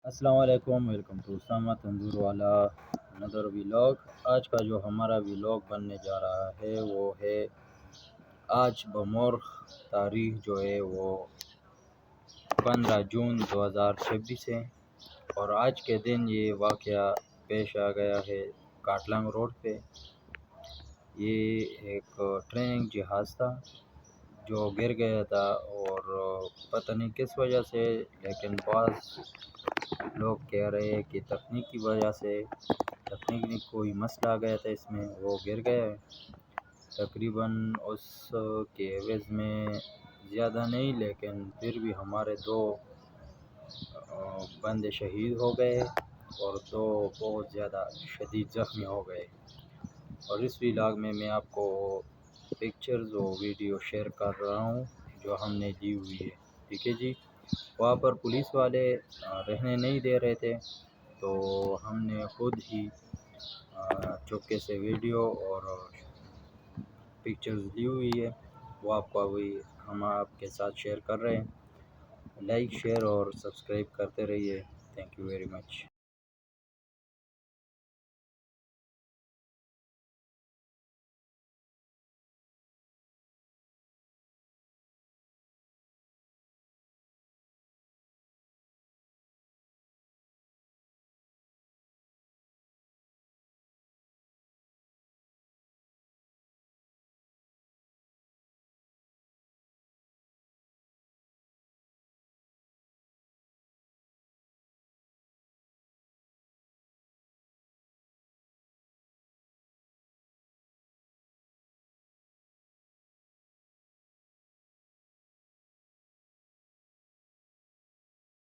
अस्सलाम वालेकुम, welcome to Usama तंदूर वाला अनदर व्लॉग। आज का जो हमारा व्लॉग बनने जा रहा है वो है आज बमौर तारीख जो है वो 15 जून 2026 है। और आज के दिन ये वाक़या पेश आ गया है काटलंग रोड पे। ये एक ट्रेनिंग जहाज़ था जो गिर गया था और पता नहीं किस वजह से, लेकिन बाज़ लोग कह रहे हैं कि तकनीकी वजह से तकनीकी कोई मसला आ गया था इसमें, वो गिर गया है। तकरीबन उस के एवज़ में ज़्यादा नहीं, लेकिन फिर भी हमारे दो बंदे शहीद हो गए और दो बहुत ज़्यादा शदीद ज़ख्मी हो गए। और इस व्लॉग में मैं आपको पिक्चर्स और वीडियो शेयर कर रहा हूँ जो हमने ली हुई है। ठीक है जी। वहाँ पर पुलिस वाले रहने नहीं दे रहे थे, तो हमने खुद ही चुपके से वीडियो और पिक्चर्स ली हुई है, वो आपको अभी हम आपके साथ शेयर कर रहे हैं। लाइक शेयर और सब्सक्राइब करते रहिए। Thank you very much.